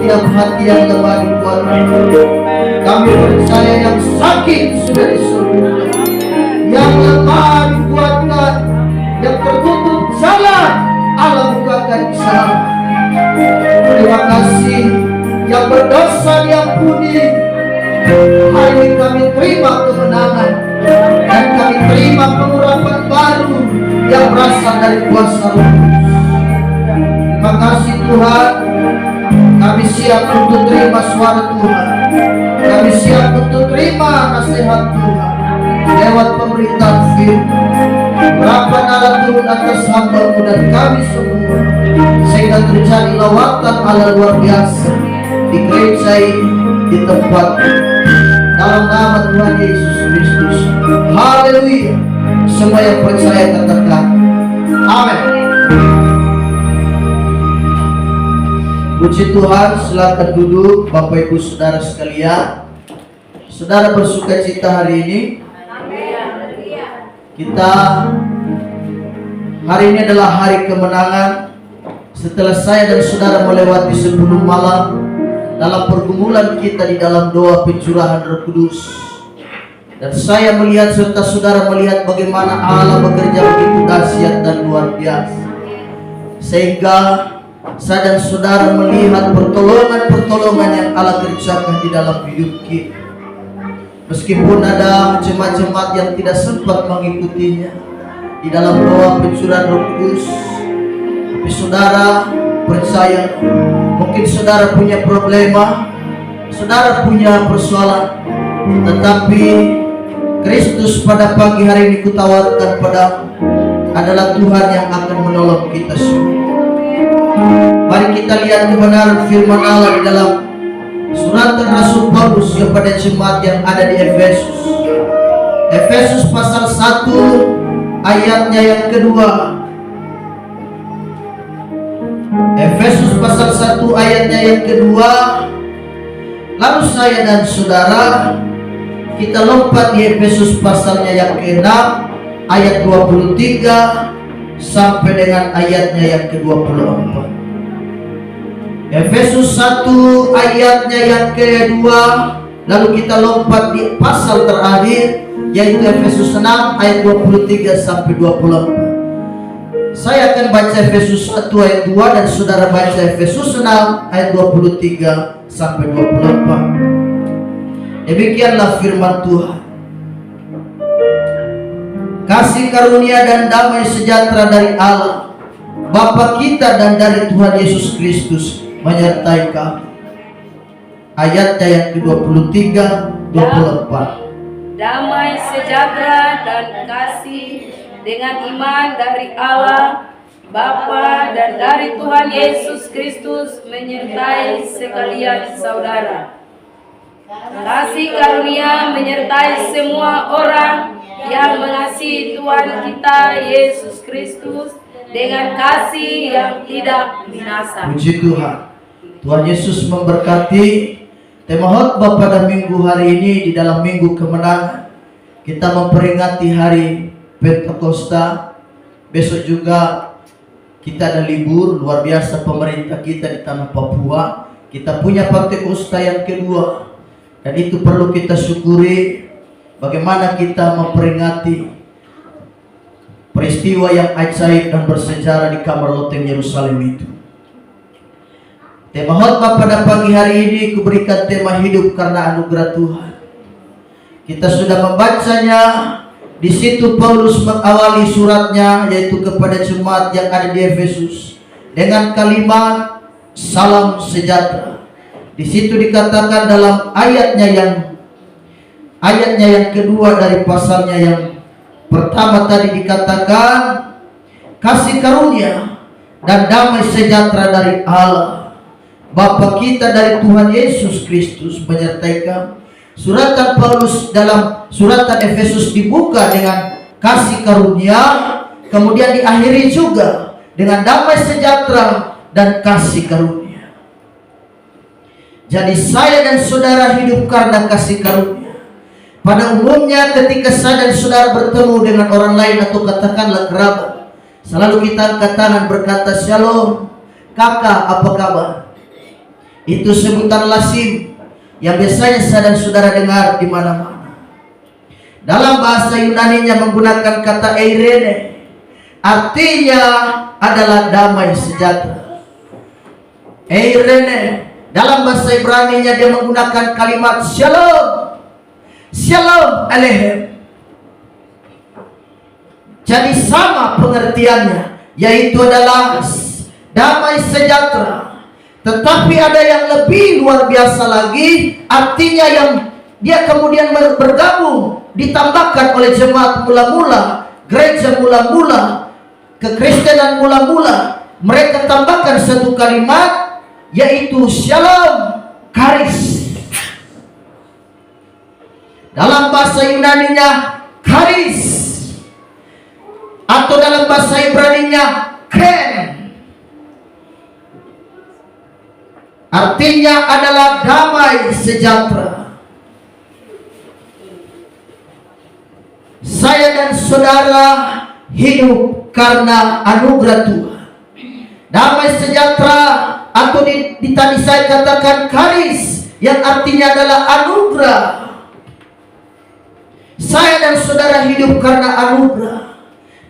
setiap hati yang lemah dikuatkan. Kami percaya yang sakit sudah disembuhkan, yang lemah dikuatkan, yang tertutup jalan Allah bukakan jalan. Terima kasih yang berdosa diampuni. Hari ini kami terima kemenangan dan kami terima pengurapan baru yang berasal dari kuasa Roh Kudus. Terima kasih Tuhan. Kami siap untuk terima suara Tuhan. Kami siap untuk terima nasihat Tuhan lewat pemberitaan firman. Berapan Allah turun atas hamba-Mu dan kami semua, sehingga terjadi lawatan Allah luar biasa di gereja ini, di tempat ini. Dalam nama Tuhan Yesus Kristus. Haleluya. Semua yang percaya katakan amin. Puji Tuhan. Silakan duduk Bapak Ibu Saudara sekalian. Saudara bersuka cita hari ini. Kita hari ini adalah hari kemenangan. Setelah saya dan saudara melewati 10 malam dalam pergumulan kita di dalam doa pencurahan Roh Kudus, dan saya melihat serta saudara melihat bagaimana Allah bekerja begitu dahsyat dan luar biasa, sehingga saya dan saudara melihat pertolongan-pertolongan yang Allah kerjakan di dalam hidup kita. Meskipun ada jemaat-jemaat yang tidak sempat mengikutinya di dalam doa pencurahan Roh Kudus, tapi saudara percaya, mungkin saudara punya problema, saudara punya persoalan, tetapi Kristus pada pagi hari ini kutawarkan padamu adalah Tuhan yang akan menolong kita semua. Mari kita lihat kebenaran firman Allah di dalam surat Rasul Paulus kepada jemaat yang ada di Efesus. Efesus pasal 1 ayatnya yang kedua. Efesus pasal 1 ayatnya yang kedua. Lalu saya dan saudara kita lompat di Efesus pasalnya yang ke-6 ayat 23 sampai dengan ayatnya yang ke-24. Efesus 1 ayatnya yang kedua. Lalu kita lompat di pasal terakhir, yaitu Efesus 6 ayat 23 sampai 24. Saya akan baca Efesus 1 ayat 2 dan saudara baca Efesus 6 ayat 23 sampai 24. Demikianlah firman Tuhan. Kasih karunia dan damai sejahtera dari Allah Bapa kita dan dari Tuhan Yesus Kristus menyertai kamu. Ayatnya yang ke-23, 24. Damai sejahtera dan kasih dengan iman dari Allah Bapa dan dari Tuhan Yesus Kristus menyertai sekalian saudara. Kasih karunia menyertai semua orang yang mengasihi Tuhan kita Yesus Kristus dengan kasih yang tidak binasa. Puji Tuhan. Tuhan Yesus memberkati. Tema khotbah pada minggu hari ini di dalam minggu kemenangan. Kita memperingati hari Pentakosta. Besok juga kita ada libur luar biasa pemerintah kita di tanah Papua. Kita punya Pentakosta yang kedua, dan itu perlu kita syukuri. Bagaimana kita memperingati peristiwa yang ajaib dan bersejarah di kamar loteng Yerusalem itu. Tema khotbah pada pagi hari ini kuberikan tema hidup karena anugerah Tuhan. Kita sudah membacanya. Di situ Paulus mengawali suratnya, yaitu kepada jemaat yang ada di Efesus, dengan kalimat salam sejahtera. Di situ dikatakan dalam ayatnya yang kedua dari pasalnya yang pertama tadi dikatakan kasih karunia dan damai sejahtera dari Allah Bapa kita dari Tuhan Yesus Kristus menyertai kamu. Suratan Paulus dalam suratan Efesus dibuka dengan kasih karunia, kemudian diakhiri juga dengan damai sejahtera dan kasih karunia. Jadi saya dan saudara hidup karena kasih karunia. Pada umumnya ketika saya dan saudara bertemu dengan orang lain atau katakanlah kerabat, selalu kita angkat tangan berkata, "Shalom, kakak, apa kabar?" Itu sebutan lazim yang biasanya saya dan saudara dengar di mana-mana. Dalam bahasa Yunani-nya menggunakan kata eirene, artinya adalah damai sejahtera. Eirene, dalam bahasa Ibrani-nya dia menggunakan kalimat shalom. Shalom aleichem. Jadi sama pengertiannya, yaitu adalah damai sejahtera. Tetapi ada yang lebih luar biasa lagi, artinya yang dia kemudian bergabung, ditambahkan oleh jemaat mula-mula, gereja mula-mula, kekristenan mula-mula. Mereka tambahkan satu kalimat, yaitu shalom, charis. Dalam bahasa Yunani-nya charis, atau dalam bahasa Ibrani-nya ken. Artinya adalah damai sejahtera. Saya dan saudara hidup karena anugerah Tuhan. Damai sejahtera, atau tadi saya katakan charis, yang artinya adalah anugerah. Saya dan saudara hidup karena anugerah.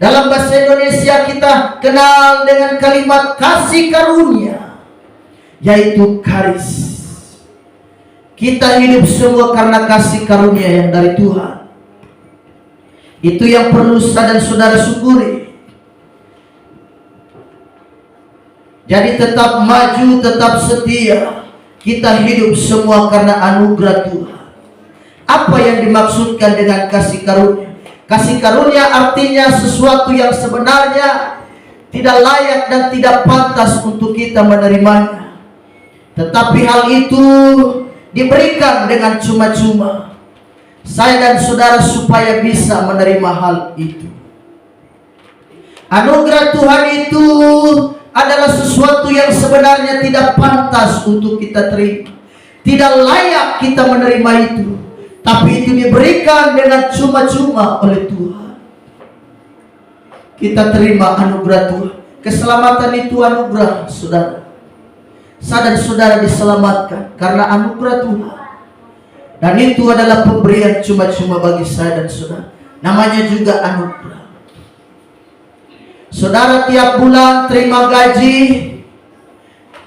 Dalam bahasa Indonesia kita kenal dengan kalimat kasih karunia, yaitu charis. Kita hidup semua karena kasih karunia yang dari Tuhan. Itu yang perlu saya dan saudara syukuri. Jadi tetap maju, tetap setia. Kita hidup semua karena anugerah Tuhan. Apa yang dimaksudkan dengan kasih karunia? Kasih karunia artinya sesuatu yang sebenarnya tidak layak dan tidak pantas untuk kita menerimanya. Tetapi hal itu diberikan dengan cuma-cuma. Saya dan saudara supaya bisa menerima hal itu. Anugerah Tuhan itu adalah sesuatu yang sebenarnya tidak pantas untuk kita terima. Tidak layak kita menerima itu. Tapi itu diberikan dengan cuma-cuma oleh Tuhan. Kita terima anugerah Tuhan. Keselamatan itu anugerah, saudara. Saya dan saudara diselamatkan karena anugerah Tuhan. Dan itu adalah pemberian cuma-cuma bagi saya dan saudara. Namanya juga anugerah. Saudara tiap bulan terima gaji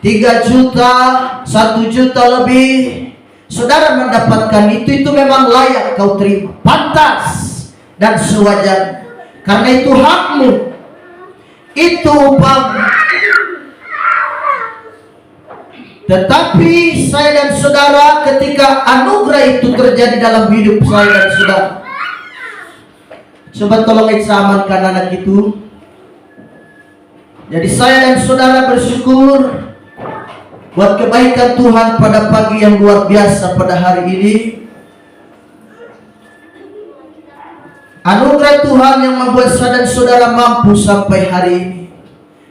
3 juta, 1 juta lebih. Saudara mendapatkan itu memang layak kau terima, pantas dan sewajarnya, karena itu hakmu, itu upahmu. Tetapi saya dan saudara, ketika anugerah itu terjadi dalam hidup saya dan saudara, coba tolong amankan anak itu. Jadi saya dan saudara bersyukur buat kebaikan Tuhan pada pagi yang luar biasa pada hari ini. Anugerah Tuhan yang membuat saya dan saudara mampu sampai hari ini.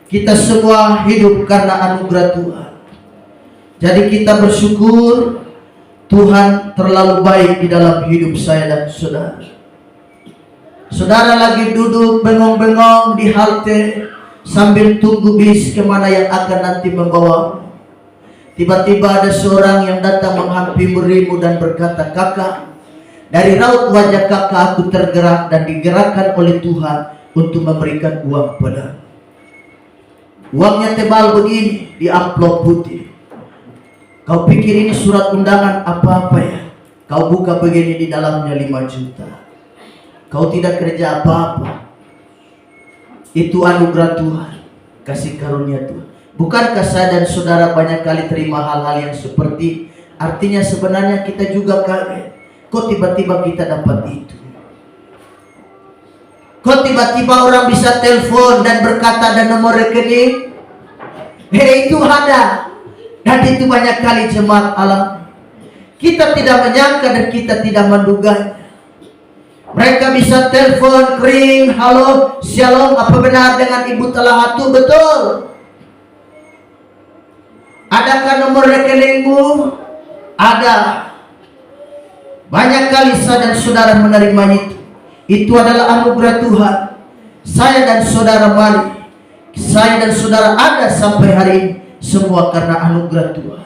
Kita semua hidup karena anugerah Tuhan. Jadi kita bersyukur, Tuhan terlalu baik di dalam hidup saya dan saudara. Saudara lagi duduk bengong-bengong di halte sambil tunggu bis kemana yang akan nanti membawa. Tiba-tiba ada seorang yang datang menghampirimu dan berkata, "Kakak, dari raut wajah kakak aku tergerak dan digerakkan oleh Tuhan untuk memberikan uang padamu." Uangnya tebal begini, di amplop putih. Kau pikir ini surat undangan apa-apa ya? Kau buka begini, di dalamnya 5 juta. Kau tidak kerja apa-apa. Itu anugerah Tuhan, kasih karunia Tuhan. Bukankah saya dan saudara banyak kali terima hal-hal yang seperti, artinya sebenarnya kita juga kaget. Kok tiba-tiba kita dapat itu? Kok tiba-tiba orang bisa telepon dan berkata ada nomor rekening? Itu ada. Dan itu banyak kali jemaat alam. Kita tidak menyangka dan kita tidak menduganya. Mereka bisa telepon, kering, halo, shalom, apa benar dengan Ibu Talahatu? Betul. Adakah nomor rekeningmu? Ada. Banyak kali saya dan saudara menerima itu. Itu adalah anugerah Tuhan. Saya dan saudara mari. Saya dan saudara ada sampai hari ini. Semua karena anugerah Tuhan.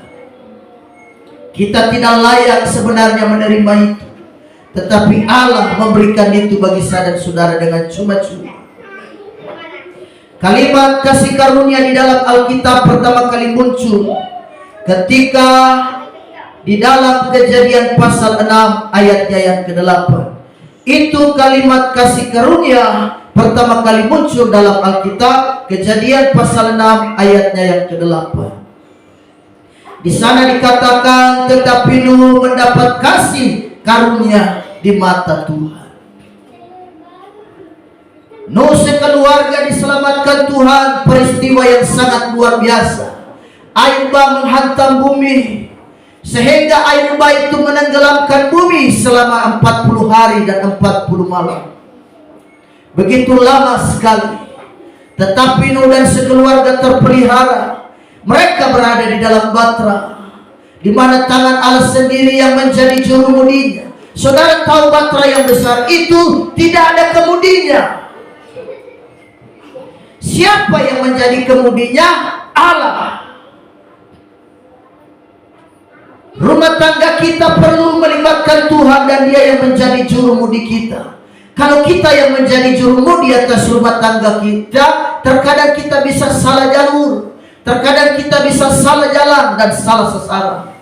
Kita tidak layak sebenarnya menerima itu, tetapi Allah memberikan itu bagi saya dan saudara dengan cuma-cuma. Kalimat kasih karunia di dalam Alkitab pertama kali muncul ketika di dalam Kejadian pasal 6 ayatnya yang ke-8. Itu kalimat kasih karunia pertama kali muncul dalam Alkitab, Kejadian pasal 6 ayatnya yang ke-8. Di sana dikatakan, tetapi Nuh mendapat kasih karunia di mata Tuhan. Nuh sekeluarga diselamatkan Tuhan, peristiwa yang sangat luar biasa. Air bah menghantam bumi, sehingga air bah itu menenggelamkan bumi selama 40 hari dan 40 malam. Begitu lama sekali. Tetapi Nuh dan sekeluarga terpelihara. Mereka berada di dalam batra, di mana tangan Allah sendiri yang menjadi jurumundinya. Saudara tahu batra yang besar itu tidak ada kemudinya. Siapa yang menjadi kemudinya? Allah. Rumah tangga kita perlu melibatkan Tuhan dan Dia yang menjadi jurumudi kita. Kalau kita yang menjadi jurumudi atas rumah tangga kita, terkadang kita bisa salah jalur, terkadang kita bisa salah jalan dan salah sasaran.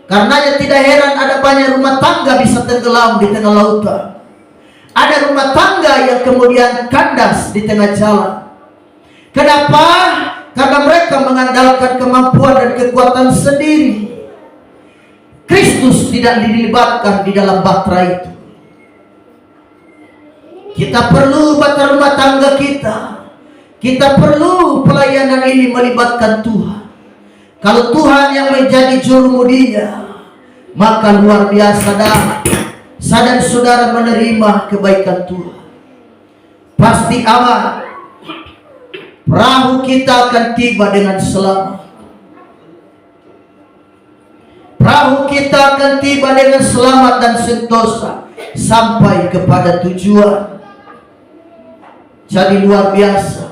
Karenanya tidak heran ada banyak rumah tangga bisa tenggelam di tengah lautan. Ada rumah tangga yang kemudian kandas di tengah jalan. Kenapa? Karena mereka mengandalkan kemampuan dan kekuatan sendiri. Kristus tidak dilibatkan di dalam batra itu. Kita perlu batra rumah tangga kita. Kita perlu pelayanan ini melibatkan Tuhan. Kalau Tuhan yang menjadi jurumudinya, maka luar biasa dah. Saya dan saudara menerima kebaikan Tuhan. Pasti aman. Perahu kita akan tiba dengan selamat. Perahu kita akan tiba dengan selamat dan sentosa sampai kepada tujuan. Jadi luar biasa.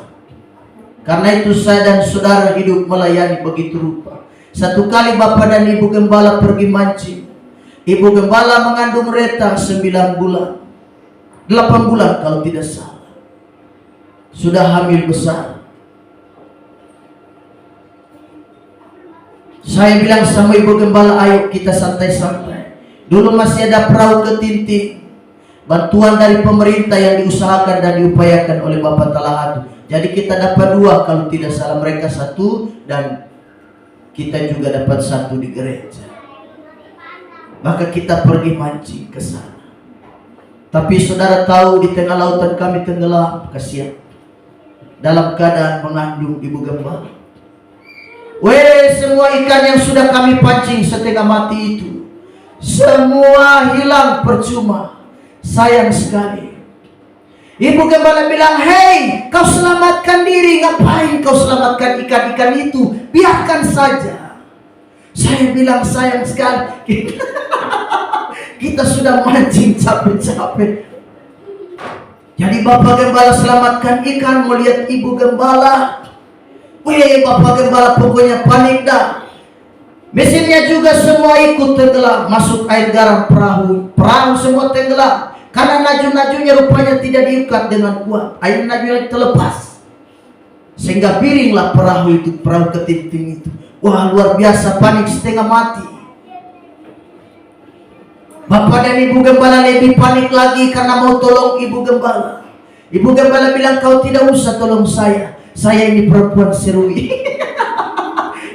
Karena itu saya dan saudara hidup melayani begitu rupa. Satu kali Bapak dan Ibu Gembala pergi mancing. Ibu Gembala mengandung Reta 9 bulan, 8 bulan kalau tidak salah. Sudah hamil besar. Saya bilang sama Ibu Gembala, ayo kita santai-santai. Dulu masih ada perahu ketinting, bantuan dari pemerintah yang diusahakan dan diupayakan oleh Bapak Talahadu. Jadi kita dapat 2 kalau tidak salah, mereka 1 dan kita juga dapat 1 di gereja. Maka kita pergi mancing ke sana. Tapi saudara tahu di tengah lautan kami tenggelam, kasihan. Dalam keadaan mengandung Ibu Gembala. Weh, semua ikan yang sudah kami pancing setengah mati itu, semua hilang percuma. Sayang sekali. Ibu Gembala bilang, hei, kau selamatkan diri, ngapain kau selamatkan ikan-ikan itu? Biarkan saja. Saya bilang sayang sekali. Kita sudah mancing capek-capek. Jadi Bapak Gembala selamatkan ikan, melihat Ibu Gembala. Wih, Bapak Gembala pokoknya panik dah. Mesinnya juga semua ikut tenggelam, masuk air garam perahu. Perahu semua tenggelam. Karena naju-najunya rupanya tidak diikat dengan kuat. Air najunya terlepas. Sehingga piringlah perahu itu, perahu ketinting itu. Wah, luar biasa, panik setengah mati. Bapak dan Ibu Gembala lebih panik lagi karena mau tolong Ibu Gembala. Ibu Gembala bilang, kau tidak usah tolong saya ini perempuan serui.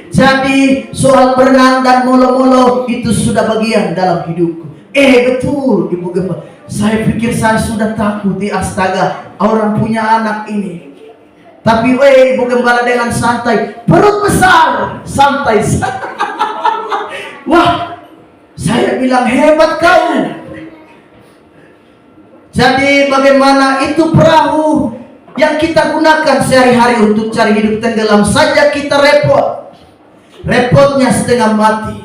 Jadi soal berenang dan molo-molo itu sudah bagian dalam hidupku. Betul Ibu Gembala. Saya pikir saya sudah takut, astaga, orang punya anak ini. Tapi Ibu Gembala dengan santai, perut besar, santai. Wah, saya bilang hebat kau. Jadi bagaimana itu perahu yang kita gunakan sehari-hari untuk cari hidup tenggelam saja kita repot. Repotnya setengah mati.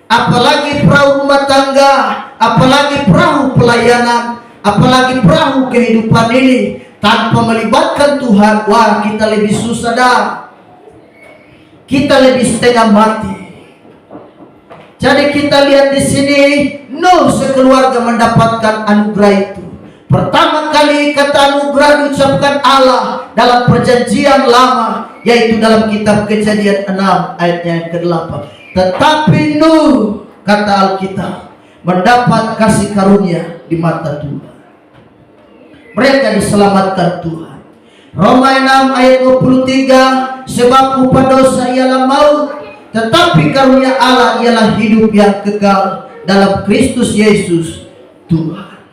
Apalagi perahu rumah tangga, apalagi perahu pelayanan, apalagi perahu kehidupan ini. Tanpa melibatkan Tuhan, wah kita lebih susah dah. Kita lebih setengah mati. Jadi kita lihat di sini, Nuh sekeluarga mendapatkan anugerah itu. Pertama kali kata anugerah diucapkan Allah dalam perjanjian lama, yaitu dalam kitab Kejadian 6 ayatnya yang ke-8. Tetapi Nuh, kata Alkitab, mendapat kasih karunia di mata Tuhan. Mereka diselamatkan Tuhan. Roma 6 ayat 23, sebab upah dosa ialah maut, tetapi karunia Allah ialah hidup yang kekal dalam Kristus Yesus Tuhan.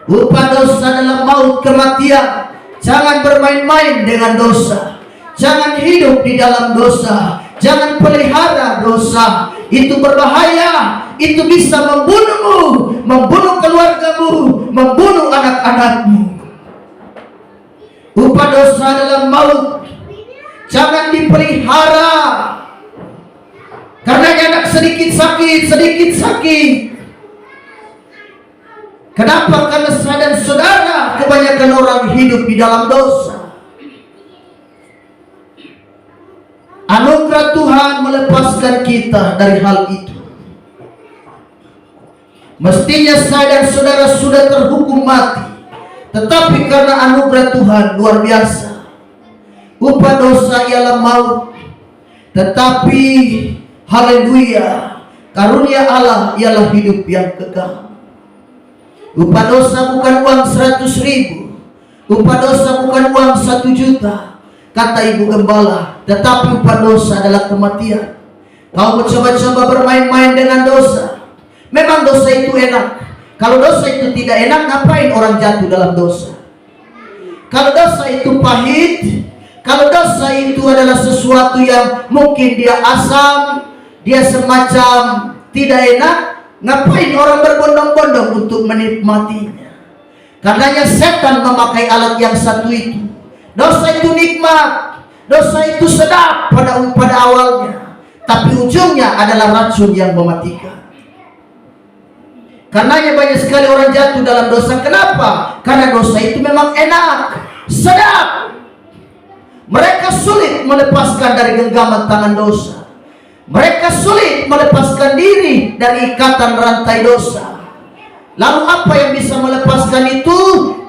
Upah dosa adalah maut, kematian. Jangan bermain-main dengan dosa. Jangan hidup di dalam dosa. Jangan pelihara dosa. Itu berbahaya. Itu bisa membunuhmu, membunuh keluargamu, membunuh anak-anakmu. Upah dosa adalah maut. Jangan dipelihara. Karena anak sedikit sakit. Kenapa? Karena saya dan saudara kebanyakan orang hidup di dalam dosa. Anugerah Tuhan melepaskan kita dari hal itu. Mestinya saya dan saudara sudah terhukum mati, tetapi karena anugerah Tuhan luar biasa. Upah dosa ialah maut, tetapi haleluya, karunia Allah ialah hidup yang kekal. Upah dosa bukan uang 100.000, upah dosa bukan uang 1 juta, kata Ibu Gembala, tetapi upah dosa adalah kematian. Kau mencoba-coba bermain-main dengan dosa. Memang dosa itu enak. Kalau dosa itu tidak enak, ngapain orang jatuh dalam dosa? Kalau dosa itu pahit, kalau dosa itu adalah sesuatu yang mungkin dia asam, dia semacam tidak enak, ngapain orang berbondong-bondong untuk menikmatinya? Karenanya setan memakai alat yang satu itu. Dosa itu nikmat, dosa itu sedap pada awalnya, tapi ujungnya adalah racun yang mematikan. Karenanya banyak sekali orang jatuh dalam dosa. Kenapa? Karena dosa itu memang enak, sedap. Mereka sulit melepaskan dari genggaman tangan dosa. Mereka sulit melepaskan diri dari ikatan rantai dosa. Lalu apa yang bisa melepaskan itu?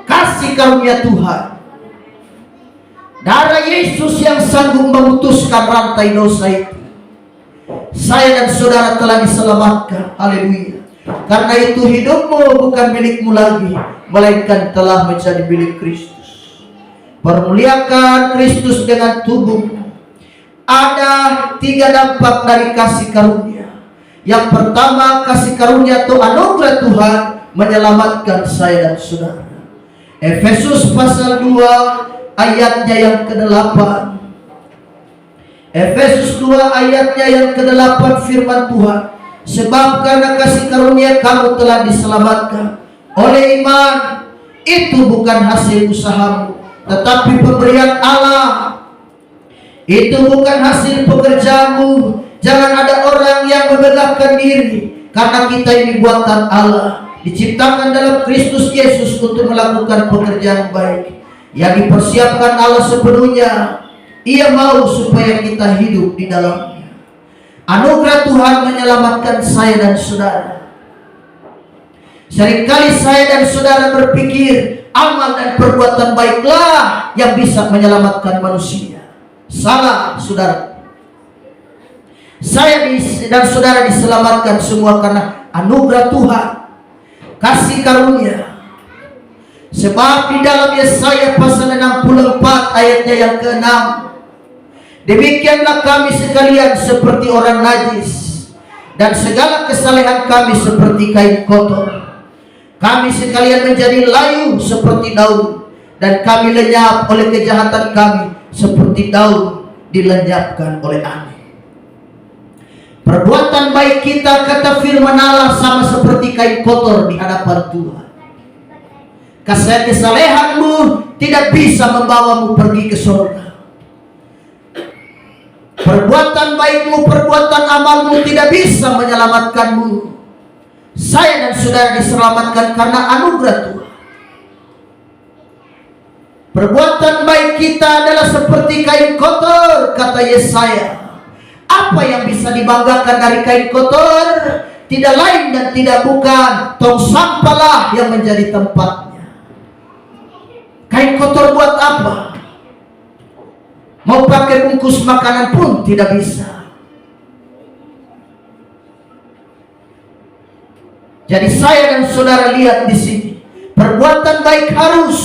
Kasih karunia Tuhan. Darah Yesus yang sanggup memutuskan rantai dosa itu. Saya dan saudara telah diselamatkan. Haleluya. Karena itu hidupmu bukan milikmu lagi, melainkan telah menjadi milik Kristus. Permuliakan Kristus dengan tubuhmu. Ada 3 dampak dari kasih karunia. Yang pertama, kasih karunia atau anugerah Tuhan menyelamatkan saya dan saudara. Efesus pasal 2 ayatnya yang ke-8. Efesus 2 ayatnya yang ke-8 firman Tuhan. Sebab karena kasih karunia kamu telah diselamatkan oleh iman. Itu bukan hasil usahamu, tetapi pemberian Allah. Itu bukan hasil pekerjaanmu. Jangan ada orang yang membanggakan diri, karena kita ini buatan Allah, diciptakan dalam Kristus Yesus untuk melakukan pekerjaan baik yang dipersiapkan Allah sepenuhnya. Ia mau supaya kita hidup di dalamnya. Anugerah Tuhan menyelamatkan saya dan saudara. Seringkali saya dan saudara berpikir amal dan perbuatan baiklah yang bisa menyelamatkan manusia. Salah, saudara. Saya dan saudara diselamatkan semua karena anugerah Tuhan, kasih karunia. Sebab di dalam Yesaya pasal 64 ayatnya yang ke-6, demikianlah kami sekalian seperti orang najis, dan segala kesalehan kami seperti kain kotor. Kami sekalian menjadi layu seperti daun, dan kami lenyap oleh kejahatan kami seperti daun dilenyapkan oleh angin. Perbuatan baik kita, kata firman Allah, sama seperti kain kotor di hadapan Tuhan. Kesalehanmu tidak bisa membawamu pergi ke surga. Perbuatan baikmu, perbuatan amalmu tidak bisa menyelamatkanmu. Saya dan saudara diselamatkan karena anugerah Tuhan. Perbuatan baik kita adalah seperti kain kotor, kata Yesaya. Apa yang bisa dibanggakan dari kain kotor? Tidak lain dan tidak bukan tong sampahlah yang menjadi tempatnya. Kain kotor buat apa? Mau pakai bungkus makanan pun tidak bisa. Jadi saya dan saudara lihat di sini, perbuatan baik harus,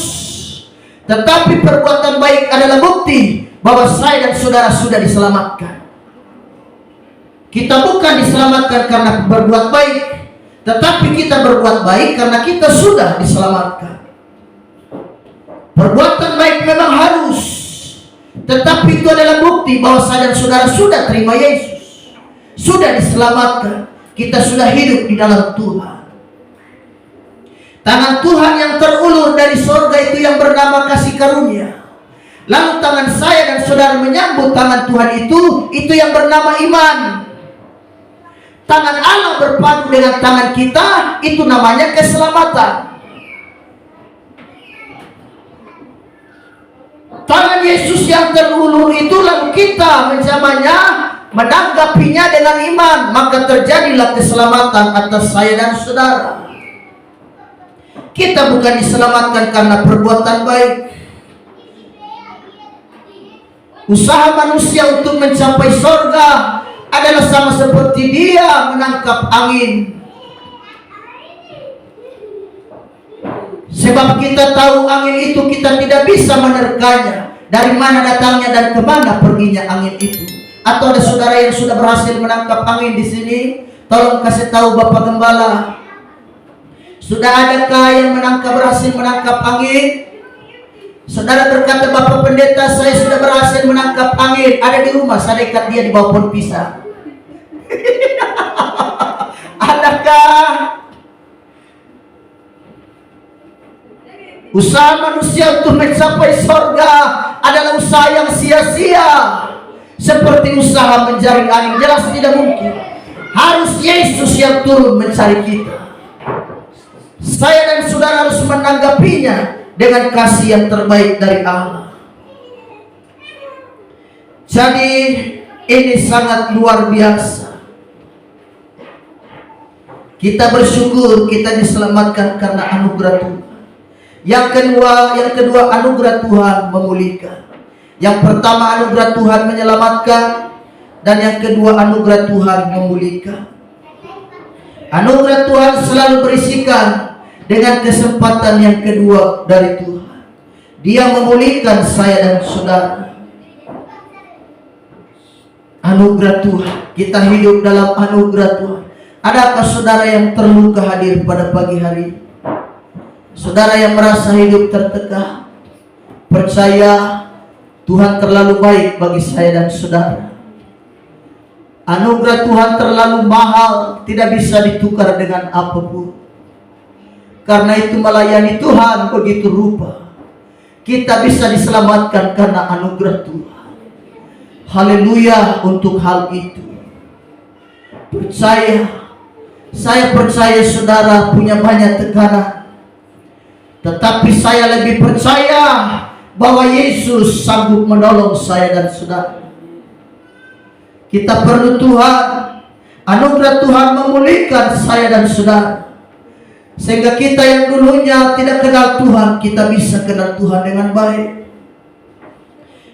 tetapi perbuatan baik adalah bukti bahwa saya dan saudara sudah diselamatkan. Kita bukan diselamatkan karena berbuat baik, tetapi kita berbuat baik karena kita sudah diselamatkan. Perbuatan baik memang harus, tetapi itu adalah bukti bahwa saya dan saudara sudah terima Yesus, sudah diselamatkan. Kita sudah hidup di dalam Tuhan. Tangan Tuhan yang terulur dari surga itu yang bernama kasih karunia. Lalu tangan saya dan saudara menyambut tangan Tuhan itu yang bernama iman. Tangan Allah berpadu dengan tangan kita, itu namanya keselamatan. Tangan Yesus yang terulur itu lalu kita menjamanya, menanggapinya dengan iman, maka terjadilah keselamatan atas saya dan saudara. Kita bukan diselamatkan karena perbuatan baik. Usaha manusia untuk mencapai surga adalah sama seperti dia menangkap angin. Sebab kita tahu angin itu kita tidak bisa menerkanya, dari mana datangnya dan kemana perginya angin itu. Atau ada saudara yang sudah berhasil menangkap angin di sini? Tolong kasih tahu Bapak Gembala. Sudah adakah yang berhasil menangkap angin? Saudara berkata, Bapak Pendeta, saya sudah berhasil menangkap angin. Ada di rumah, saya ikat dia di bawah pohon pisang. Adakah? Usaha manusia untuk mencapai surga adalah usaha yang sia-sia. Seperti usaha mencari angin, jelas tidak mungkin. Harus Yesus yang turun mencari kita. Saya dan saudara harus menanggapinya dengan kasih yang terbaik dari Allah. Jadi ini sangat luar biasa. Kita bersyukur kita diselamatkan karena anugerah Tuhan. Yang kedua anugerah Tuhan memulihkan. Yang pertama anugerah Tuhan menyelamatkan, dan yang kedua anugerah Tuhan memulihkan. Anugerah Tuhan selalu berisikan dengan kesempatan yang kedua dari Tuhan. Dia memulihkan saya dan saudara. Anugerah Tuhan, kita hidup dalam anugerah Tuhan. Adakah saudara yang terluka hadir pada pagi hari? Saudara yang merasa hidup tertekan, percaya Tuhan terlalu baik bagi saya dan saudara. Anugerah Tuhan terlalu mahal, tidak bisa ditukar dengan apapun. Karena itu melayani Tuhan begitu rupa. Kita bisa diselamatkan karena anugerah Tuhan. Haleluya untuk hal itu. Saya percaya saudara punya banyak tekanan. Tetapi saya lebih percaya bahwa Yesus sanggup menolong saya dan saudara. Kita perlu Tuhan. Anugerah Tuhan memulihkan saya dan saudara. Sehingga kita yang dulunya tidak kenal Tuhan, kita bisa kenal Tuhan dengan baik.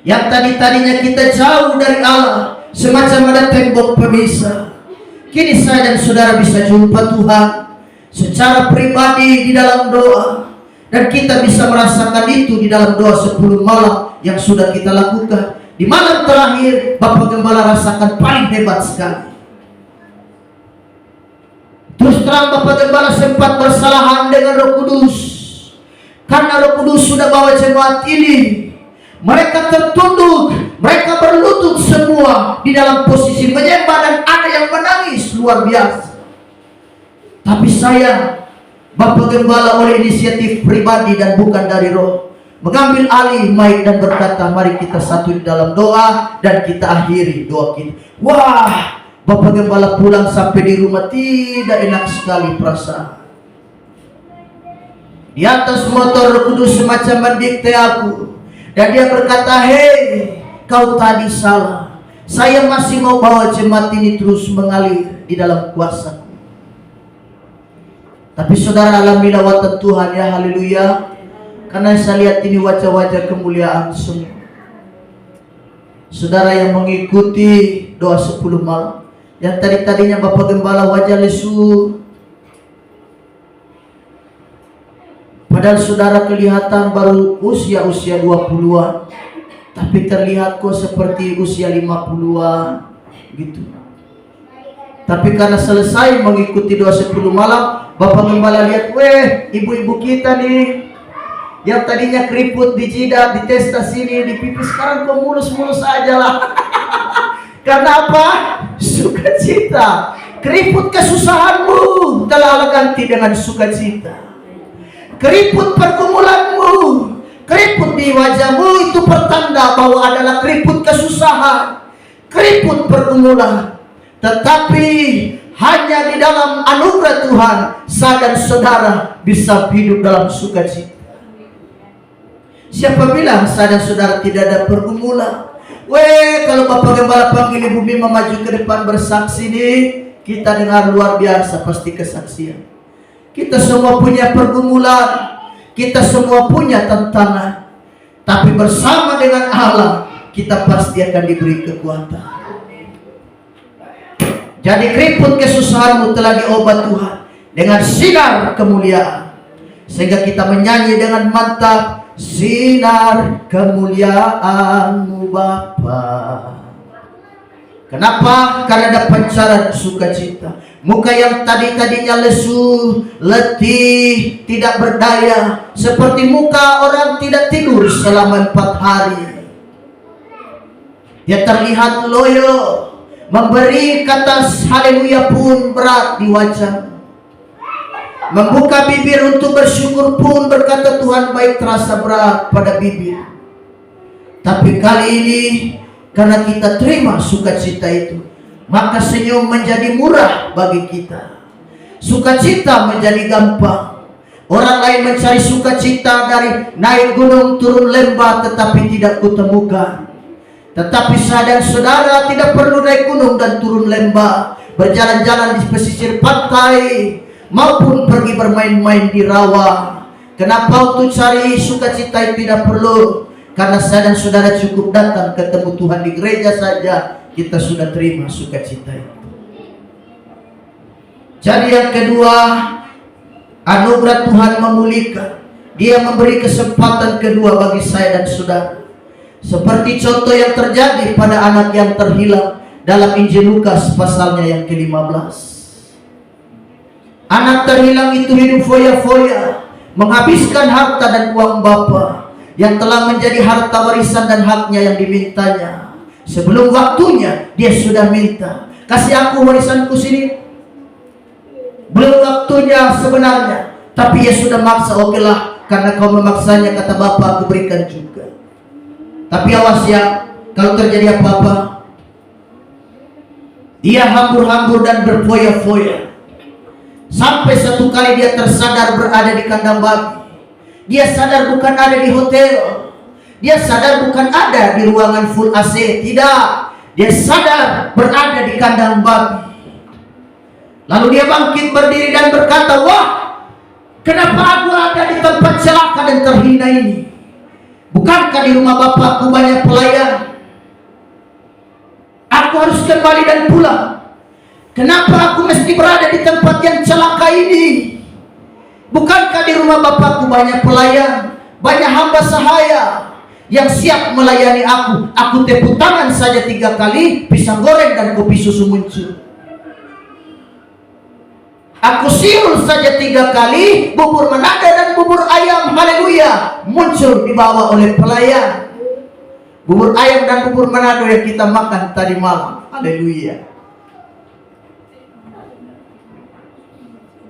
Yang tadinya kita jauh dari Allah, semacam ada tembok pemisah. Kini saya dan saudara bisa jumpa Tuhan secara pribadi di dalam doa. Dan kita bisa merasakan itu di dalam doa 10 malam yang sudah kita lakukan. Di malam terakhir, Bapak Gembala rasakan paling hebat sekali. Terus terang Bapak Gembala sempat bersalahan dengan Roh Kudus. Karena Roh Kudus sudah bawa jemaat ini. Mereka tertunduk, mereka berlutut semua di dalam posisi menyembah, dan ada yang menangis luar biasa. Tapi saya, Bapak Gembala oleh inisiatif pribadi dan bukan dari Roh, mengambil alih mic dan berkata, mari kita satu di dalam doa dan kita akhiri doa kita. Wah, Bapak Gembala pulang sampai di rumah tidak enak sekali perasaan. Di atas motor Roh Kudus semacam mendikte aku. Dan dia berkata, hei, kau tadi salah. Saya masih mau bawa jemaat ini terus mengalir di dalam kuasa. Tapi saudara, alami lawatan Tuhan ya, haleluya. Karena saya lihat ini wajah-wajah kemuliaan semua. Saudara yang mengikuti doa 10 malam, yang tadinya Bapak Gembala wajah lesu, padahal saudara kelihatan baru usia 20-an, tapi terlihat kok seperti usia 50-an gitu. Tapi karena selesai mengikuti doa 10 malam, Bapak Gembala lihat, ibu-ibu kita nih yang tadinya keriput di jidat, di testa sini, di pipi, sekarang kok mulus-mulus aja lah. Karena apa? Sukacita. Keriput kesusahanmu telah ganti dengan sukacita. Keriput pergumulanmu, keriput di wajahmu itu pertanda bahwa adalah keriput kesusahan, keriput pergumulan. Tetapi hanya di dalam anugerah Tuhan, saya dan saudara bisa hidup dalam sukacita. Siapa bilang saya dan saudara tidak ada pergumulan? Kalau Bapak Gembala panggil Ibu Mima maju ke depan bersaksi nih, kita dengar luar biasa pasti kesaksian. Kita semua punya pergumulan, kita semua punya tantangan, tapi bersama dengan Allah kita pasti akan diberi kekuatan. Jadi keriput kesusahanmu telah diobat Tuhan dengan sinar kemuliaan, sehingga kita menyanyi dengan mantap, sinar kemuliaan-Mu Bapa. Kenapa? Karena ada pancaran sukacita. Muka yang tadinya lesu, letih, tidak berdaya, seperti muka orang tidak tidur selama 4 hari. Dia terlihat loyo, memberi kata haleluya pun berat di wajah. Membuka bibir untuk bersyukur pun berkata Tuhan baik terasa berat pada bibir. Tapi kali ini karena kita terima sukacita itu, maka senyum menjadi murah bagi kita. Sukacita menjadi gampang. Orang lain mencari sukacita dari naik gunung turun lembah, tetapi tidak kutemukan. Tetapi saya dan saudara tidak perlu naik gunung dan turun lembah, berjalan-jalan di pesisir pantai, maupun pergi bermain-main di rawa. Kenapa untuk cari sukacita itu tidak perlu? Karena saya dan saudara cukup datang ketemu Tuhan di gereja saja, kita sudah terima sukacita itu. Jadi yang kedua, anugerah Tuhan memulihkan. Dia memberi kesempatan kedua bagi saya dan saudara. Seperti contoh yang terjadi pada anak yang terhilang dalam Injil Lukas pasalnya yang ke-15. Anak terhilang itu hidup foya-foya, menghabiskan harta dan uang bapa yang telah menjadi harta warisan dan haknya yang dimintanya. Sebelum waktunya dia sudah minta, kasih aku warisanku sini. Belum waktunya sebenarnya, tapi ia sudah maksa. Okelah, karena kau memaksanya, kata Bapa, aku berikan juga. Tapi awas ya, kalau terjadi apa-apa, dia hambur-hambur dan berfoya-foya. Sampai satu kali dia tersadar berada di kandang babi. Dia sadar bukan ada di hotel. Dia sadar bukan ada di ruangan full AC. Tidak. Dia sadar berada di kandang babi. Lalu dia bangkit berdiri dan berkata, wah, kenapa aku ada di tempat celaka dan terhina ini? Bukankah di rumah bapakku banyak pelayan? Aku harus kembali dan pulang. Kenapa aku mesti berada di tempat yang celaka ini? Bukankah di rumah bapakku banyak pelayan, banyak hamba sahaya yang siap melayani aku? Aku tepuk tangan saja 3 kali, pisang goreng dan kopi susu muncul. Aku siul saja 3 kali, bubur menada dan bubur ayam, haleluya, muncul dibawa oleh pelayan. Bubur ayam dan bubur menado yang kita makan tadi malam, haleluya.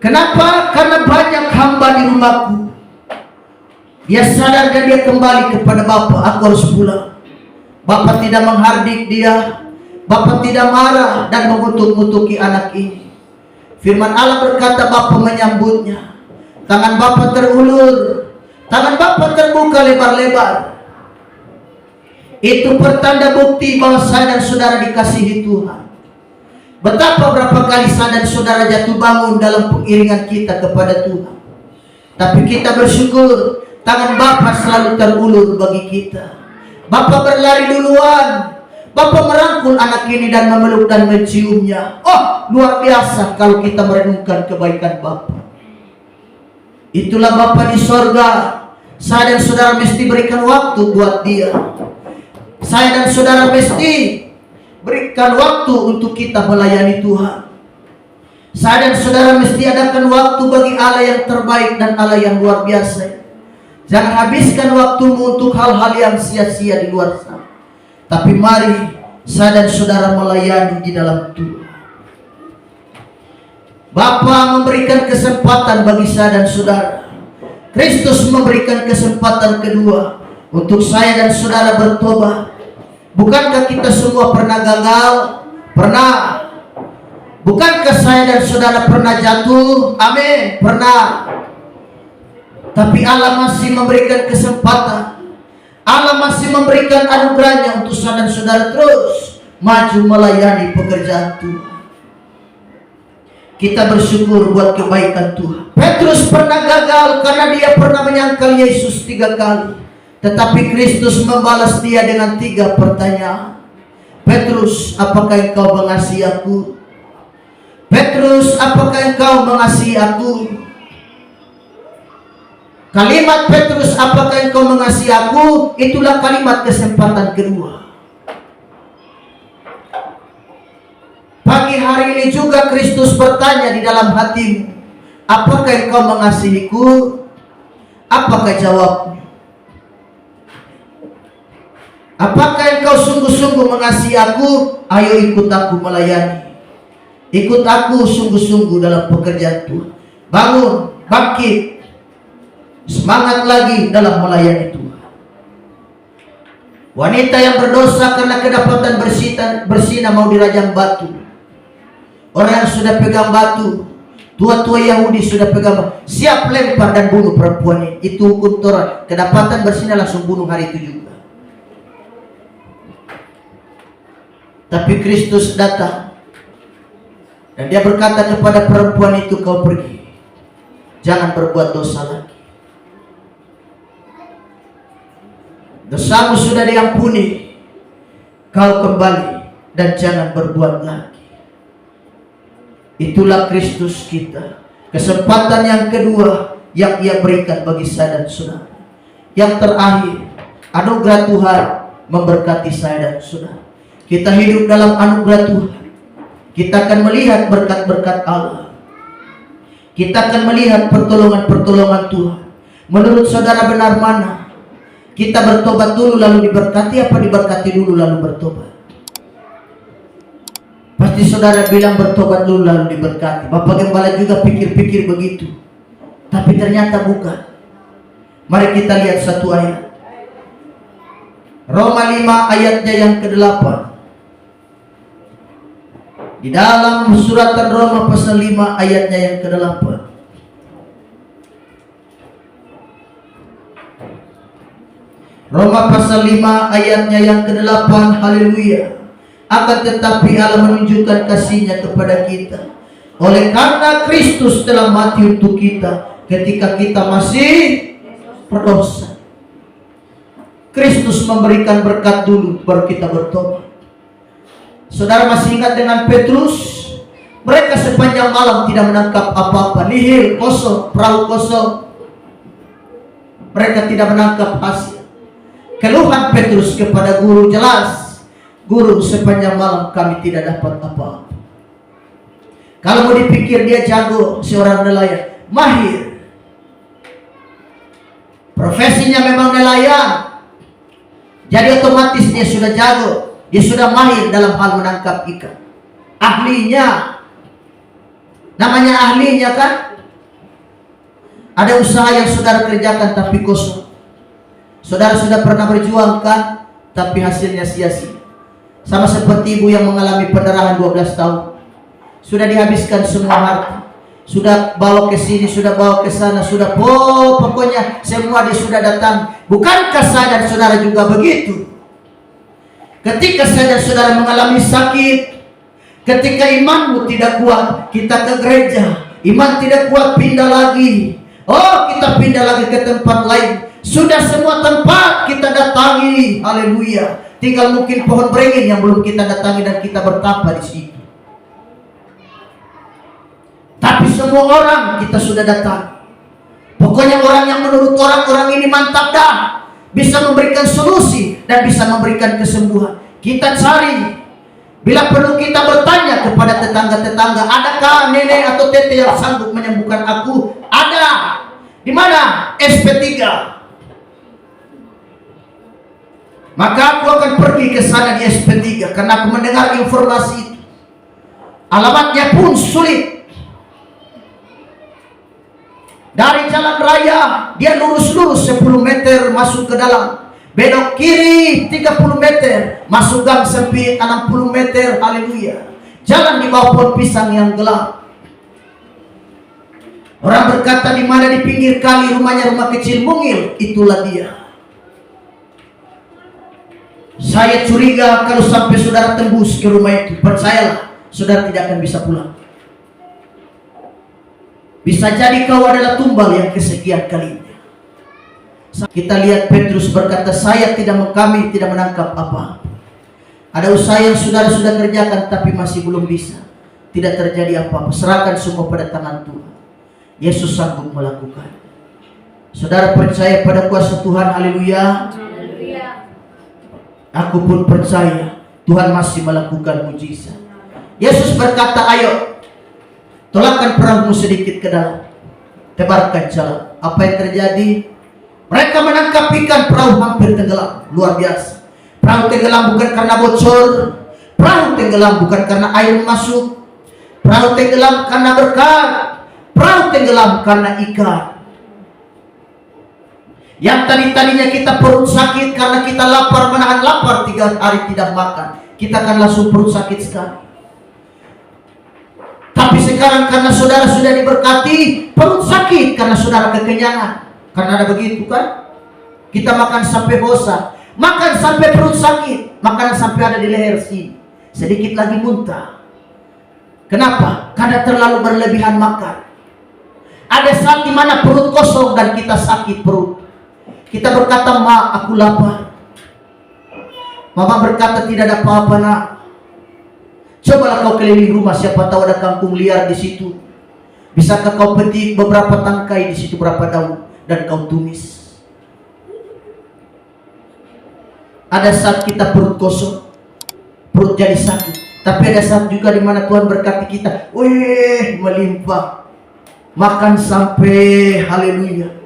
Kenapa? Karena banyak hamba di rumahku. Dia sadar dan dia kembali kepada Bapa. Aku harus pulang. Bapa tidak menghardik dia. Bapa tidak marah dan mengutuk-ngutuki anak ini. Firman Allah berkata, Bapa menyambutnya. Tangan Bapa terulur, tangan Bapa terbuka lebar-lebar. Itu pertanda bukti bahwa saya dan saudara dikasihi Tuhan. Betapa berapa kali saya dan saudara jatuh bangun dalam pengiringan kita kepada Tuhan. Tapi kita bersyukur, tangan Bapa selalu terulur bagi kita. Bapa berlari duluan. Bapa merangkul anak ini dan memeluk dan menciumnya. Oh, luar biasa kalau kita merenungkan kebaikan Bapa. Itulah Bapa di sorga. Saya dan saudara mesti berikan waktu buat Dia. Saya dan saudara mesti berikan waktu untuk kita melayani Tuhan. Saya dan saudara mesti adakan waktu bagi Allah yang terbaik dan Allah yang luar biasa. Jangan habiskan waktumu untuk hal-hal yang sia-sia di luar sana. Tapi mari saya dan saudara melayani di dalam Tuhan. Bapa memberikan kesempatan bagi saya dan saudara. Kristus memberikan kesempatan kedua untuk saya dan saudara bertobat. Bukankah kita semua pernah gagal? Pernah. Bukankah saya dan saudara pernah jatuh? Amin. Pernah. Tapi Allah masih memberikan kesempatan. Allah masih memberikan anugerahnya untuk saya dan saudara terus maju melayani pekerjaan Tuhan. Kita bersyukur buat kebaikan Tuhan. Petrus pernah gagal karena dia pernah menyangkal Yesus 3 kali. Tetapi Kristus membalas dia dengan 3 pertanyaan. Petrus, apakah engkau mengasihi aku? Petrus, apakah engkau mengasihi aku? Kalimat Petrus, apakah engkau mengasihi aku? Itulah kalimat kesempatan kedua. Pagi hari ini juga Kristus bertanya di dalam hatimu, apakah engkau mengasihiku? Apakah jawabnya? Apakah engkau sungguh-sungguh mengasihi aku? Ayo ikut aku melayani. Ikut aku sungguh-sungguh dalam pekerjaan Tuhan. Bangun, bangkit, semangat lagi dalam melayani Tuhan. Wanita yang berdosa karena kedapatan bersinah mau dirajam batu. Orang yang sudah pegang batu, tua-tua Yahudi sudah pegang batu, siap lempar dan bunuh perempuan ini. Itu hukum Taurat. Kedapatan bersinah langsung bunuh hari itu juga. Tapi Kristus datang dan dia berkata kepada perempuan itu, kau pergi, jangan berbuat dosa lagi. Dosamu sudah diampuni, kau kembali dan jangan berbuat lagi. Itulah Kristus kita. Kesempatan yang kedua yang Ia berikan bagi saya dan saudara. Yang terakhir, anugerah Tuhan memberkati saya dan saudara. Kita hidup dalam anugerah Tuhan. Kita akan melihat berkat-berkat Allah. Kita akan melihat pertolongan-pertolongan Tuhan. Menurut saudara benar mana? Kita bertobat dulu lalu diberkati, apa diberkati dulu lalu bertobat? Pasti saudara bilang bertobat dulu lalu diberkati. Bapak Gembala juga pikir-pikir begitu. Tapi ternyata bukan. Mari kita lihat satu ayat. Roma 5 ayatnya yang ke-8. Di dalam suratan Roma pasal 5 ayatnya yang ke-8. Roma pasal 5 ayatnya yang ke-8. Haleluya. Akan tetapi Allah menunjukkan kasih-Nya kepada kita oleh karena Kristus telah mati untuk kita ketika kita masih berdosa. Kristus memberikan berkat dulu baru kita bertobat. Saudara masih ingat dengan Petrus? Mereka sepanjang malam tidak menangkap apa-apa, nihil, kosong, perahu kosong. Mereka tidak menangkap hasil. Keluhan Petrus kepada guru jelas, guru, sepanjang malam kami tidak dapat apa-apa. Kalau mau dipikir dia jago, seorang nelayan, mahir. Profesinya memang nelayan. Jadi otomatis dia sudah jago, dia sudah mahir dalam hal menangkap ikan. Ahlinya. Namanya ahlinya kan? Ada usaha yang saudara kerjakan tapi kosong. Saudara sudah pernah berjuang kan? Tapi hasilnya sia-sia. Sama seperti ibu yang mengalami pendarahan 12 tahun. Sudah dihabiskan semua harta. Sudah bawa ke sini, sudah bawa ke sana, sudah pokoknya semua dia sudah datang. Bukankah saya dan saudara juga begitu? Ketika saya dan saudara mengalami sakit, ketika imanmu tidak kuat, kita ke gereja. Iman tidak kuat, pindah lagi. Oh, kita pindah lagi ke tempat lain. Sudah semua tempat kita datangi. Haleluya. Tinggal mungkin pohon beringin yang belum kita datangi dan kita bertapa di situ. Tapi semua orang kita sudah datang. Pokoknya orang yang menurut orang-orang ini mantap dah, bisa memberikan solusi dan bisa memberikan kesembuhan. Kita cari. Bila perlu kita bertanya kepada tetangga-tetangga, adakah nenek atau tete yang sanggup menyembuhkan aku? Ada. Di mana? SP3. Maka aku akan pergi ke sana di SP3 karena aku mendengar informasi itu. Alamatnya pun sulit. Dari jalan raya dia lurus-lurus 10 meter masuk ke dalam. Belok kiri 30 meter, masuk gang sempit 60 meter. Haleluya. Jalan di bawah pohon pisang yang gelap. Orang berkata, di mana di pinggir kali rumahnya rumah kecil mungil, itulah dia. Saya curiga kalau sampai saudara tembus ke rumah itu, percayalah, saudara tidak akan bisa pulang. Bisa jadi kau adalah tumbal yang kesekian kalinya. Kita lihat Petrus berkata, kami tidak menangkap apa. Ada usaha yang saudara sudah kerjakan tapi masih belum bisa. Tidak terjadi apa-apa. Serahkan semua pada tangan Tuhan. Yesus sanggup melakukan. Saudara percaya pada kuasa Tuhan. Haleluya. Aku pun percaya Tuhan masih melakukan mujizat. Yesus berkata, ayo tolakkan perahumu sedikit ke dalam, tebarkan jalan. Apa yang terjadi? Mereka menangkap ikan, perahu hampir tenggelam. Luar biasa. Perahu tenggelam bukan karena bocor. Perahu tenggelam bukan karena air masuk. Perahu tenggelam karena berkat. Perahu tenggelam karena ikan. Yang tadinya kita perut sakit karena kita lapar, menahan lapar 3 hari tidak makan, kita akan langsung perut sakit sekali. Tapi sekarang karena saudara sudah diberkati, perut sakit karena saudara kekenyangan. Karena ada begitu kan? Kita makan sampai bosan, makan sampai perut sakit, makanan sampai ada di leher sini, sedikit lagi muntah. Kenapa? Karena terlalu berlebihan makan. Ada saat dimana perut kosong dan kita sakit perut. Kita berkata, ma, aku lapar. Mama berkata, tidak ada apa-apa nak. Cobalah kau keliling rumah, siapa tahu ada kangkung liar di situ. Bisakah kau petik beberapa tangkai di situ, berapa daun, dan kau tumis. Ada saat kita perut kosong, perut jadi sakit. Tapi ada saat juga di mana Tuhan berkati kita, wih, melimpah, makan sampai haleluya.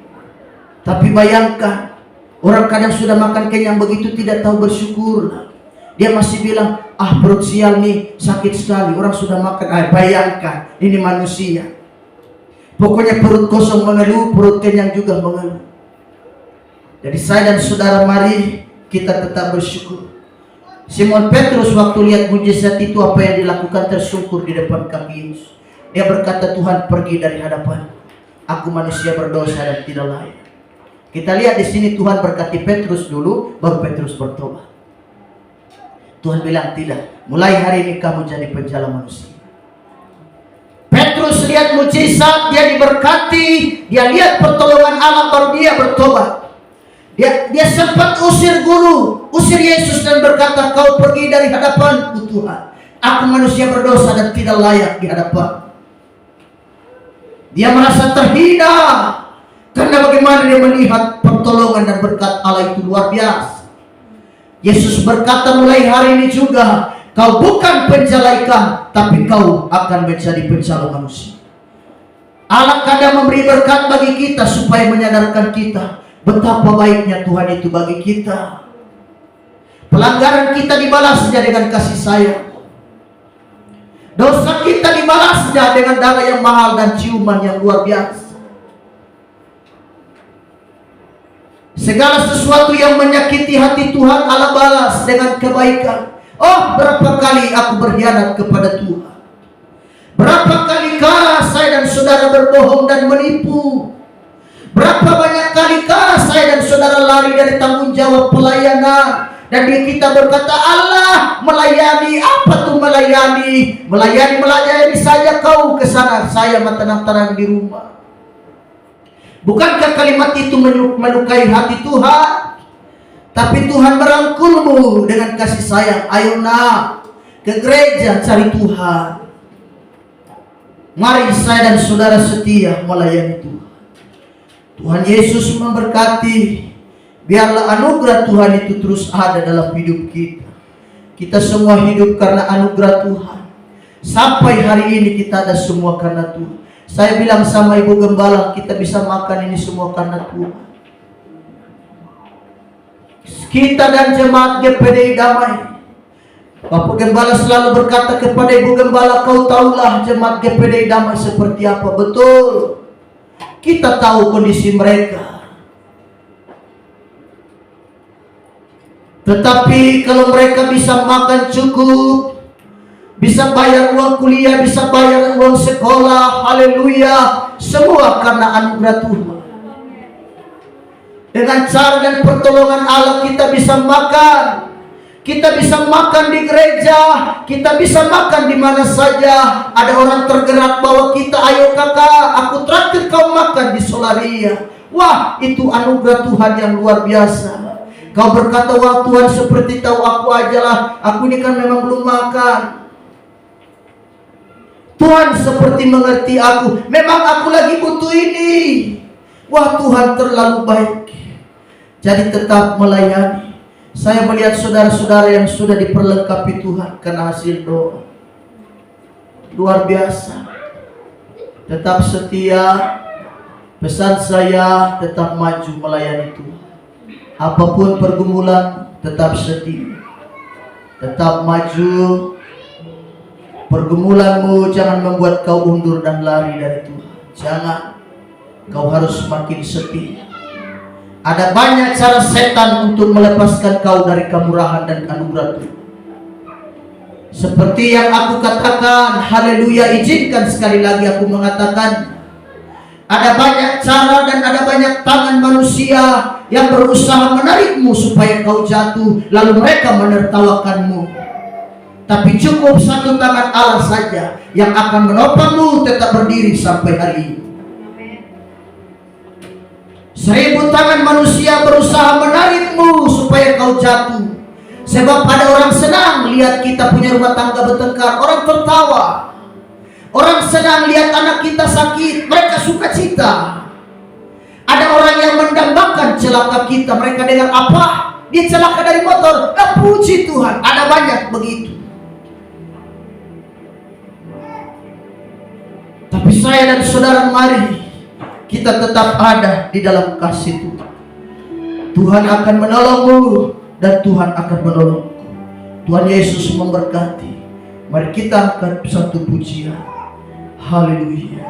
Tapi bayangkan, orang kadang sudah makan kenyang begitu tidak tahu bersyukur. Dia masih bilang, perut sial nih sakit sekali. Orang sudah makan, bayangkan, ini manusia. Pokoknya perut kosong mengeluh, perut kenyang juga mengeluh. Jadi saya dan saudara, mari kita tetap bersyukur. Simon Petrus waktu lihat mujizat itu, apa yang dilakukan, tersungkur di depan kaki Yesus. Dia berkata, Tuhan, pergi dari hadapan. Aku manusia berdosa dan tidak layak. Kita lihat di sini Tuhan berkati Petrus dulu, baru Petrus bertobat. Tuhan bilang tidak, mulai hari ini kamu jadi penjala manusia. Petrus lihat mujizat, dia diberkati, dia lihat pertolongan Allah, baru dia bertobat. Dia sempat usir guru, usir Yesus dan berkata, kau pergi dari hadapanku Tuhan. Aku manusia berdosa dan tidak layak di hadapan. Dia merasa terhina. Karena bagaimana dia melihat pertolongan dan berkat Allah itu luar biasa. Yesus berkata, mulai hari ini juga kau bukan penjala ikan, tapi kau akan menjadi penjala manusia. Allah kadang memberi berkat bagi kita supaya menyadarkan kita betapa baiknya Tuhan itu bagi kita. Pelanggaran kita dibalasnya dengan kasih sayang. Dosa kita dibalasnya dengan darah yang mahal dan ciuman yang luar biasa. Segala sesuatu yang menyakiti hati Tuhan, Allah balas dengan kebaikan. Oh, berapa kali aku berkhianat kepada Tuhan. Berapa kalikah saya dan saudara berbohong dan menipu. Berapa banyak kalikah saya dan saudara lari dari tanggung jawab pelayanan Dan kita berkata, Allah melayani. Apa tuh melayani? Melayani saja kau ke sana, saya tenang-tenang di rumah. Bukankah kalimat itu melukai hati Tuhan? Tapi Tuhan merangkulmu dengan kasih sayang. Ayo nak ke gereja cari Tuhan. Mari saya dan saudara setia melayani Tuhan. Tuhan Yesus memberkati. Biarlah anugerah Tuhan itu terus ada dalam hidup kita. Kita semua hidup karena anugerah Tuhan. Sampai hari ini kita ada semua karena Tuhan. Saya bilang sama Ibu Gembala, kita bisa makan ini semua karena Tuhan. Kita dan jemaat GPDI Damai, Bapak Gembala selalu berkata kepada Ibu Gembala, kau tahulah jemaat GPDI Damai seperti apa. Betul, kita tahu kondisi mereka. Tetapi kalau mereka bisa makan cukup, bisa bayar uang kuliah, bisa bayar uang sekolah, haleluya, semua karena anugerah Tuhan. Dengan cara dan pertolongan Allah kita bisa makan. Kita bisa makan di gereja, kita bisa makan di mana saja. Ada orang tergerak bawa kita, ayo kakak, aku traktir kau makan di Solaria. Wah, itu anugerah Tuhan yang luar biasa. Kau berkata, wah Tuhan seperti tahu aku aja lah, aku ini kan memang belum makan. Tuhan seperti mengerti aku, memang aku lagi butuh ini. Wah Tuhan terlalu baik. Jadi tetap melayani. Saya melihat saudara-saudara yang sudah diperlengkapi Tuhan karena hasil doa. Luar biasa. Tetap setia. Pesan saya, tetap maju melayani Tuhan. Apapun pergumulan, tetap setia. Tetap maju. Pergumulanmu jangan membuat kau undur dan lari dari Tuhan. Jangan. Kau harus makin setia. Ada banyak cara setan untuk melepaskan kau dari kemurahan dan anugerah Tuhan. Seperti yang aku katakan, haleluya, izinkan sekali lagi aku mengatakan, ada banyak cara dan ada banyak tangan manusia yang berusaha menarikmu supaya kau jatuh, lalu mereka menertawakanmu. Tapi cukup satu tangan Allah saja yang akan menopangmu tetap berdiri sampai hari ini. 1000 tangan manusia berusaha menarikmu supaya kau jatuh. Sebab ada orang senang lihat kita punya rumah tangga bertengkar, orang tertawa. Orang senang lihat anak kita sakit, mereka suka cita. Ada orang yang mendambakan celaka kita, mereka dengar apa? Dia celaka dari motor, puji Tuhan. Ada banyak begitu. Tapi saya dan saudara, mari kita tetap ada di dalam kasih Tuhan. Tuhan akan menolongmu dan Tuhan akan menolongku. Tuhan Yesus memberkati. Mari kita angkat satu pujian. Haleluya.